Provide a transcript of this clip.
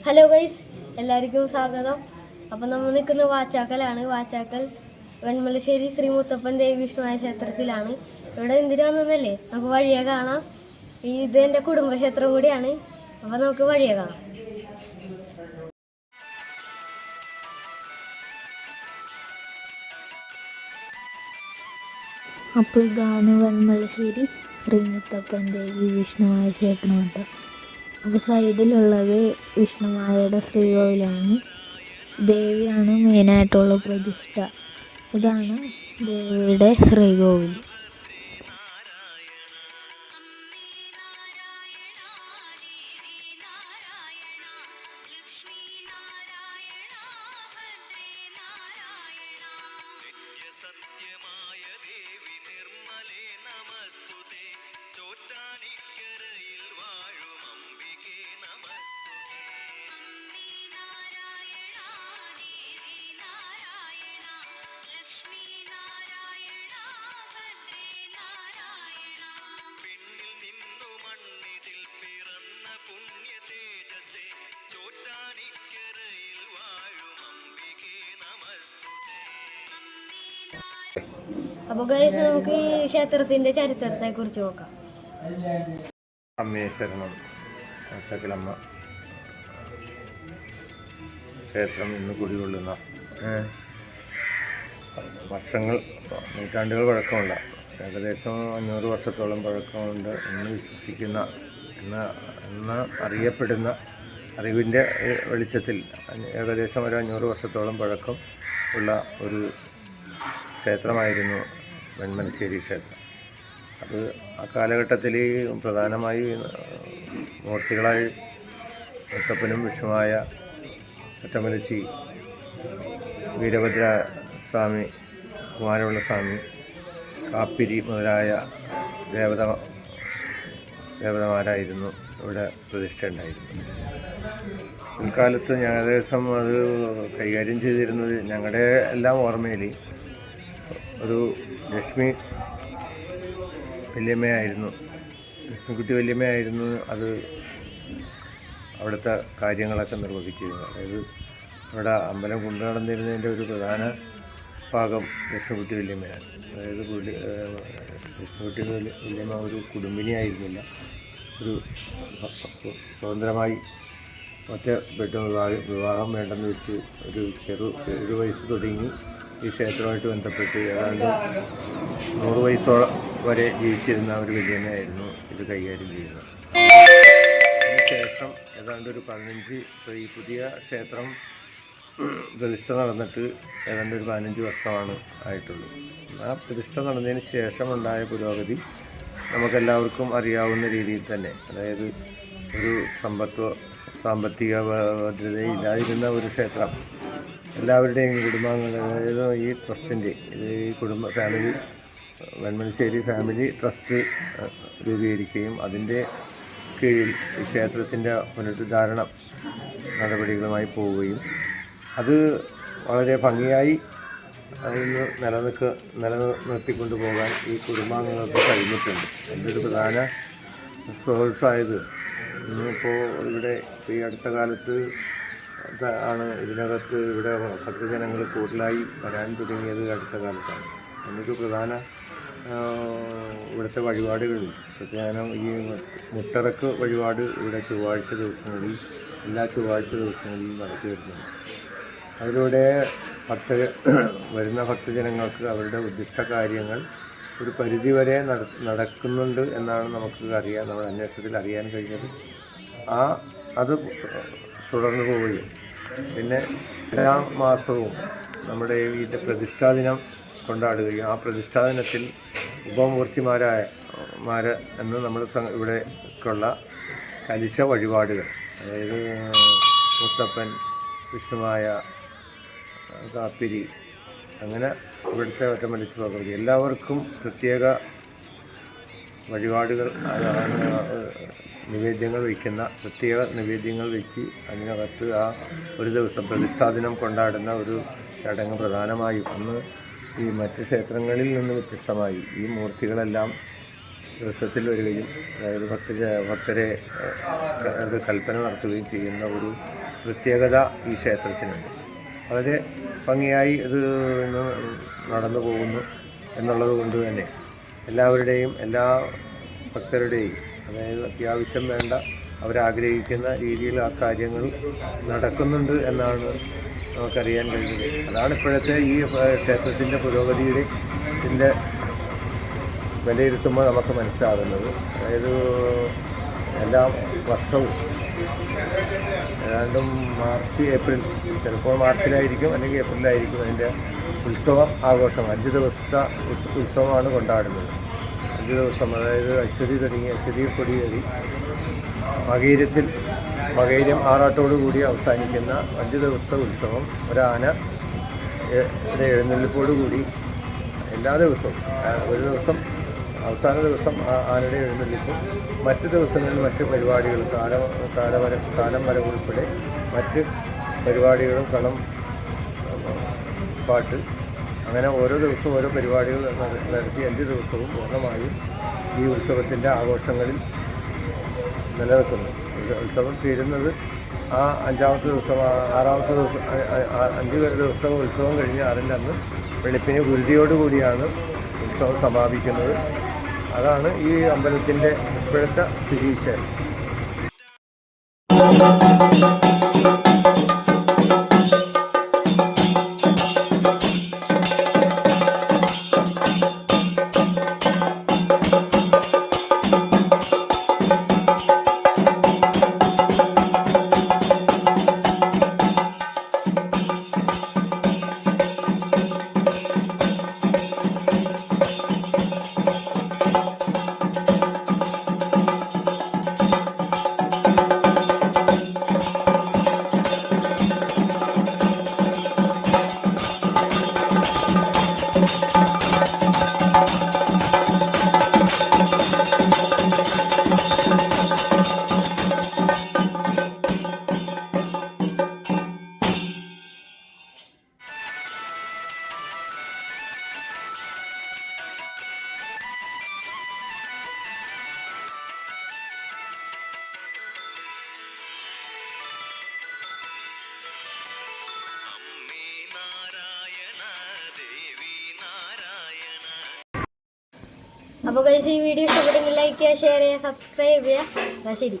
Hello guys, എല്ലാവർക്കും സ്വാഗതം. അപ്പം നമ്മൾ നിൽക്കുന്നത് വാച്ചാക്കലാണ്. വാച്ചാക്കൽ വെൺമലശ്ശേരി ശ്രീ മുത്തപ്പൻ ദേവി വിഷ്ണുവായ ക്ഷേത്രത്തിലാണ്. ഇവിടെ എന്തിനാണെന്നല്ലേ നമുക്ക് വഴിയെ കാണാം. ഇത് എൻ്റെ കുടുംബക്ഷേത്രം കൂടിയാണ്. അപ്പം നമുക്ക് വഴിയെ കാണാം. അപ്പോൾ ഇതാണ് വെൺമലശ്ശേരി ശ്രീ മുത്തപ്പൻ ദേവി വിഷ്ണുവായ ക്ഷേത്രമുണ്ട്. അപ്പോൾ സൈഡിലുള്ളത് വിഷ്ണുവായയുടെ ശ്രീകോവിലാണ്. ദേവിയാണ് മെയിനായിട്ടുള്ള പ്രതിഷ്ഠ. ഇതാണ് ദേവിയുടെ ശ്രീകോവിൽ. അപ്പോൾ ഗൈസ്, നമുക്ക് ഈ ക്ഷേത്രത്തിന്റെ ചരിത്രത്തെ കുറിച്ച് നോക്കാം. അമ്മേ ശരണം. ചക്കലമ്മ ക്ഷേത്രം ഇന്ന് കുടികൊള്ളുന്ന നൂറ്റാണ്ടുകൾ പഴക്കമുള്ള, ഏകദേശം 500 വർഷത്തോളം പഴക്കമുണ്ട് എന്ന് വിശ്വസിക്കുന്ന, എന്ന് അറിയപ്പെടുന്ന, അറിവിൻ്റെ വെളിച്ചത്തിൽ ഏകദേശം ഒരു 500 വർഷത്തോളം പഴക്കം ഉള്ള ഒരു ക്ഷേത്രമായിരുന്നു വെൺമലശ്ശേരി ക്ഷേത്രം. അത് ആ കാലഘട്ടത്തിൽ പ്രധാനമായി മൂർത്തികളായി മുത്തപ്പനും വിഷ്ണുവായ ഒറ്റമലച്ചി, വീരഭദ്ര സ്വാമി, കുമാരപിള്ള സ്വാമി, കാപ്പിരി മുതലായ ദേവതമാരായിരുന്നു ഇവിടെ പ്രതിഷ്ഠ ഉണ്ടായിരുന്നു. പിൽക്കാലത്ത് ഏകദേശം അത് കൈകാര്യം ചെയ്തിരുന്നത് ഞങ്ങളുടെ എല്ലാം ഓർമ്മയിൽ ഒരു ലക്ഷ്മിക്കുട്ടി വല്യമ്മയായിരുന്നു അത് അവിടുത്തെ കാര്യങ്ങളൊക്കെ നിർവഹിച്ചിരുന്നത്. അതായത് അവിടെ അമ്പലം കൊണ്ടു നടന്നിരുന്നതിൻ്റെ ഒരു പ്രധാന ഭാഗം ലക്ഷ്മിക്കുട്ടി വല്യമ്മയാണ്. അതായത് ലക്ഷ്മിക്കുട്ടി വല്യമ്മ ഒരു കുടുംബിനിയായിരുന്നില്ല. ഒരു സ്വതന്ത്രമായി ഒറ്റ വിവാഹം വേണ്ടെന്ന് വെച്ച് ഒരു 7 വയസ്സ് തുടങ്ങി ഈ ക്ഷേത്രവുമായിട്ട് ബന്ധപ്പെട്ട് ഏതാണ്ട് 100 വയസ്സോളം വരെ ജീവിച്ചിരുന്ന ഒരു വല്യമ്മയായിരുന്നു ഇത് കൈകാര്യം ചെയ്യുന്നത്. അതിനുശേഷം ഏതാണ്ട് ഒരു 15 ഈ പുതിയ ക്ഷേത്രം പ്രതിഷ്ഠ നടന്നിട്ട് ഏതാണ്ട് ഒരു 15 വർഷമാണ് ആയിട്ടുള്ളൂ. ആ പ്രതിഷ്ഠ നടന്നതിന് ശേഷമുണ്ടായ പുരോഗതി നമുക്കെല്ലാവർക്കും അറിയാവുന്ന രീതിയിൽ തന്നെ, അതായത് ഒരു സാമ്പത്തിക ഭദ്രതയില്ലാതിരുന്ന ഒരു ക്ഷേത്രം എല്ലാവരുടെയും കുടുംബാംഗങ്ങൾ, അതായത് ഈ ട്രസ്റ്റിൻ്റെ ഈ ഫാമിലി വെൺമലശ്ശേരി ഫാമിലി ട്രസ്റ്റ് രൂപീകരിക്കുകയും അതിൻ്റെ കീഴിൽ ഈ ക്ഷേത്രത്തിൻ്റെ പുനരുദ്ധാരണ നടപടികളുമായി പോവുകയും അത് വളരെ ഭംഗിയായി ഇന്ന് നിലനിർത്തിക്കൊണ്ടു പോകാൻ ഈ കുടുംബാംഗങ്ങൾക്ക് കഴിഞ്ഞിട്ടുണ്ട്. എൻ്റെ ഒരു പ്രധാന സോഴ്സായത് ഇപ്പോൾ ഇവിടെ ഈ അടുത്ത കാലത്ത് ആണ് ഇതിനകത്ത് ഇവിടെ ഭക്തജനങ്ങൾ കൂടുതലായി വരാൻ തുടങ്ങിയത് അടുത്ത കാലത്താണ്. എന്നൊരു പ്രധാന ഇവിടുത്തെ വഴിപാടുകളിൽ പ്രധാനം ഈ മുട്ടറക്ക് വഴിപാട് ഇവിടെ എല്ലാ ചൊവ്വാഴ്ച ദിവസങ്ങളിലും നടത്തി വരുന്നുണ്ട്. അതിലൂടെ വരുന്ന ഭക്തജനങ്ങൾക്ക് അവരുടെ ഉദ്ദിഷ്ട കാര്യങ്ങൾ ഒരു പരിധിവരെ നടക്കുന്നുണ്ട് എന്നാണ് നമ്മുടെ അന്വേഷണത്തിൽ അറിയാൻ കഴിഞ്ഞത്. അത് തുടർന്നു പോവുകയും പിന്നെ എല്ലാ മാസവും നമ്മുടെ വീട്ടിലെ പ്രതിഷ്ഠാ ദിനം കൊണ്ടാടുകയും ആ പ്രതിഷ്ഠാ ദിനത്തിൽ ഉപമൂർത്തിമാരെ എന്ന് നമ്മൾ ഇവിടേക്കുള്ള കലിശ വഴിപാടുകൾ, അതായത് മുത്തപ്പൻ, വിഷ്ണുവായ, കാപ്പിരി, അങ്ങനെ ഇവിടുത്തെ ഒറ്റമലച്ചി ഭഗവതി എല്ലാവർക്കും പ്രത്യേക വഴിപാടുകൾ, പ്രത്യേക നിവേദ്യങ്ങൾ വെച്ച് അതിനകത്ത് ആ ഒരു ദിവസം പ്രതിഷ്ഠാദിനം കൊണ്ടാടുന്ന ഒരു ചടങ്ങ് പ്രധാനമായും അന്ന് ഈ മറ്റ് ക്ഷേത്രങ്ങളിൽ നിന്ന് വ്യത്യസ്തമായി ഈ മൂർത്തികളെല്ലാം നൃത്തത്തിൽ വരികയും, അതായത് ഭക്തരെ കൽപ്പന നടത്തുകയും ചെയ്യുന്ന ഒരു പ്രത്യേകത ഈ ക്ഷേത്രത്തിനുണ്ട്. വളരെ ഭംഗിയായി ഇത് ഇന്ന് നടന്നു പോകുന്നു എന്നുള്ളത് കൊണ്ട് തന്നെ എല്ലാവരുടെയും എല്ലാ ഭക്തരുടെയും അതായത് അത്യാവശ്യം വേണ്ട അവരാഗ്രഹിക്കുന്ന രീതിയിൽ ആ കാര്യങ്ങൾ നടക്കുന്നുണ്ട് എന്നാണ് നമുക്കറിയാൻ കഴിയുന്നത്. അതാണ് ഇപ്പോഴത്തെ ഈ ക്ഷേത്രത്തിൻ്റെ പുരോഗതിയുടെ വിലയിരുത്തുമ്പോൾ നമുക്ക് മനസ്സിലാകുന്നത്. അതായത് എല്ലാ വർഷവും ഏതാണ്ടും മാർച്ച് ഏപ്രിൽ, ചിലപ്പോൾ മാർച്ചിലായിരിക്കും അല്ലെങ്കിൽ ഏപ്രിലായിരിക്കും അതിൻ്റെ ഉത്സവം ആഘോഷം. 5 ദിവസത്തെ ഉത്സവമാണ് കൊണ്ടാടുന്നത്. 5 ദിവസം, അതായത് അശ്വതി കൊടിയേറി മകയിരം ആറാട്ടോടുകൂടി അവസാനിക്കുന്ന 5 ദിവസത്തെ ഉത്സവം എഴുന്നള്ളിപ്പോടുകൂടി എല്ലാ ദിവസവും ഒരു ദിവസം അവസാന ദിവസം ആനയുടെ എഴുന്നള്ളിപ്പും മറ്റ് ദിവസങ്ങളിൽ മറ്റ് പരിപാടികൾ കാലം വര ഉൾപ്പെടെ മറ്റ് പരിപാടികളും പാട്ട് അങ്ങനെ ഓരോ ദിവസവും ഓരോ പരിപാടികൾ നടത്തി 5 ദിവസവും പൂർണ്ണമായും ഈ ഉത്സവത്തിൻ്റെ ആഘോഷങ്ങളിൽ നിലനിൽക്കുന്നു. ഉത്സവം തീരുന്നത് ആ 5-ാമത്തെ ദിവസം 6-ാമത്തെ ദിവസം 5 ദിവസത്തെ ഉത്സവം കഴിഞ്ഞ് 6-ൻ്റെ അന്ന് വെളുപ്പിന് ഗുരുതിയോടുകൂടിയാണ് ഉത്സവം സമാപിക്കുന്നത്. അതാണ് ഈ അമ്പലത്തിൻ്റെ ഇപ്പോഴത്തെ സ്ഥിതിവിശേഷം. അപ്പോൾ ഈ വീഡിയോ ഇഷ്ടപ്പെട്ടെങ്കിൽ ലൈക്ക് ചെയ്യുക, ഷെയർ ചെയ്യുക, സബ്സ്ക്രൈബ് ചെയ്യുക. ശരി.